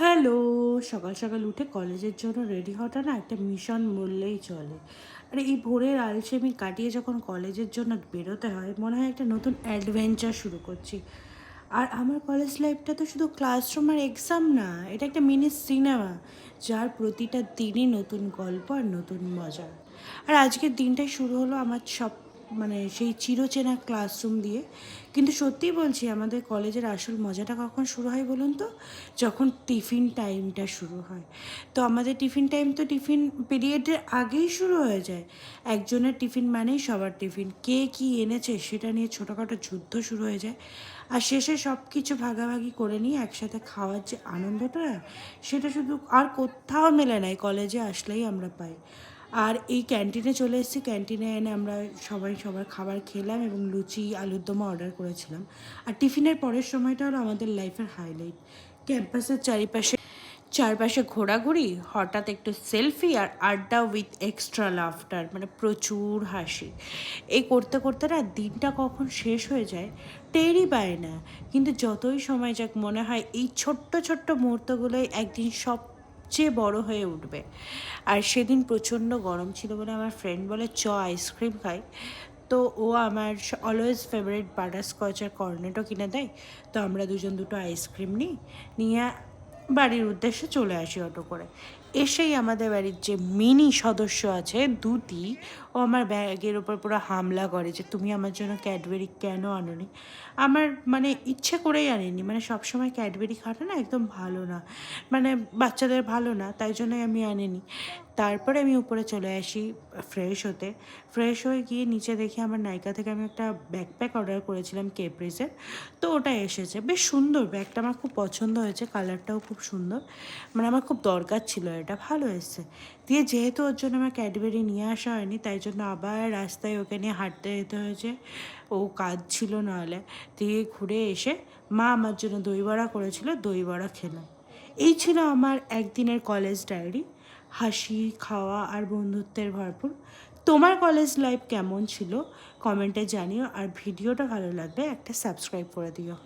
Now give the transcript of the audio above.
Hello, সকাল সকাল উঠে কলেজের জন্য রেডি হওয়াটা না একটা মিশন বললেই চলে। আর এই ভোরের আলসেমি কাটিয়ে যখন কলেজের জন্য বেরোতে হয় মনে হয় একটা নতুন অ্যাডভেঞ্চার শুরু করছি। আর আমার কলেজ লাইফটা তো শুধু ক্লাসরুম আর এক্সাম না, এটা একটা মিনি সিনেমা যার প্রতিটা দিনই নতুন গল্প আর নতুন মজা। আর আজকের দিনটাই শুরু হলো আমার সব সেই চিরচেনা ক্লাসরুম দিয়ে। কিন্তু সত্যিই বলছি, আমাদের কলেজের আসল মজাটা কখন শুরু হয় বলুন তো? যখন টিফিন টাইমটা শুরু হয়। তো আমাদের টিফিন টাইম তো টিফিন পিরিয়ডের আগেই শুরু হয়ে যায়। একজনের টিফিন মানেই সবার টিফিন, কে কী এনেছে সেটা নিয়ে ছোটোখাটো যুদ্ধ শুরু হয়ে যায়। আর শেষে সব কিছু ভাগাভাগি করে নিয়ে একসাথে খাওয়ার যে আনন্দটা, সেটা শুধু আর কোথাও মেলে নাই, কলেজে আসলেই আমরা পাই। আর এই ক্যান্টিনে চলে এসেছি, ক্যান্টিনে এনে আমরা সবাই সবার খাবার খেলাম এবং লুচি আলুর দমও অর্ডার করেছিলাম। আর টিফিনের পরের সময়টা হলো আমাদের লাইফের হাইলাইট। ক্যাম্পাসের চারপাশে ঘোরাঘুরি, হঠাৎ একটু সেলফি আর আড্ডা উইথ এক্সট্রা লাফটার, প্রচুর হাসি। এই করতে করতে না দিনটা কখন শেষ হয়ে যায় টেরই পায় না। কিন্তু যতই সময় যাক মনে হয় এই ছোট্ট ছোট্ট মুহূর্তগুলোই একদিন সবচেয়ে বড় হয়ে উঠবে। আর সেদিন প্রচণ্ড গরম ছিল বলে আমার ফ্রেন্ড বলে আইসক্রিম খাই। তো ও আমার অলওয়েজ ফেভারিট বাটারস্কচ আর কর্নেটও কিনে দেয়। তো আমরা দুজন দুটো আইসক্রিম নিয়ে বাড়ির উদ্দেশ্যে চলে আসি অটো করে। এসেই আমাদের বাড়ির যে মিনি সদস্য আছে দুটি, ও আমার ব্যাগের ওপর পুরো হামলা করে যে তুমি আমার জন্য ক্যাডবেরি কেন আনোনি। আমার ইচ্ছে করেই আনিনি, সবসময় ক্যাডবেরি খাওয়াটা না একদম ভালো না, বাচ্চাদের ভালো না, তাই জন্যই আমি আনিনি। তারপরে আমি উপরে চলে আসি ফ্রেশ হতে। ফ্রেশ হয়ে গিয়ে নিচে দেখি আমার নাইকা থেকে আমি একটা ব্যাকপ্যাক অর্ডার করেছিলাম কেপ্রিজের। তো ওটা এসেছে, বেশ সুন্দর ব্যাগটা, আমার খুব পছন্দ হয়েছে, কালারটাও খুব সুন্দর, আমার খুব দরকার ছিল, এটা ভালো এসছে। দিয়ে যেহেতু ওর জন্য আমার ক্যাডবেরি নিয়ে আসা হয়নি, তাই জন্য আবার রাস্তায় ওকে নিয়ে হাঁটতে যেতে হয়েছে, ও কাজ ছিল নাহলে। দিয়ে ঘুরে এসে মা আমার জন্য দই বড়া করেছিল, দই বড়া খেলাম। এই ছিল আমার একদিনের কলেজ ডায়েরি, হাসি খাওয়া আর বন্ধুত্বের ভরপুর। তোমার কলেজ লাইফ কেমন ছিল কমেন্টে জানিও, আর ভিডিওটা ভালো লাগলে একটা সাবস্ক্রাইব করে দিও।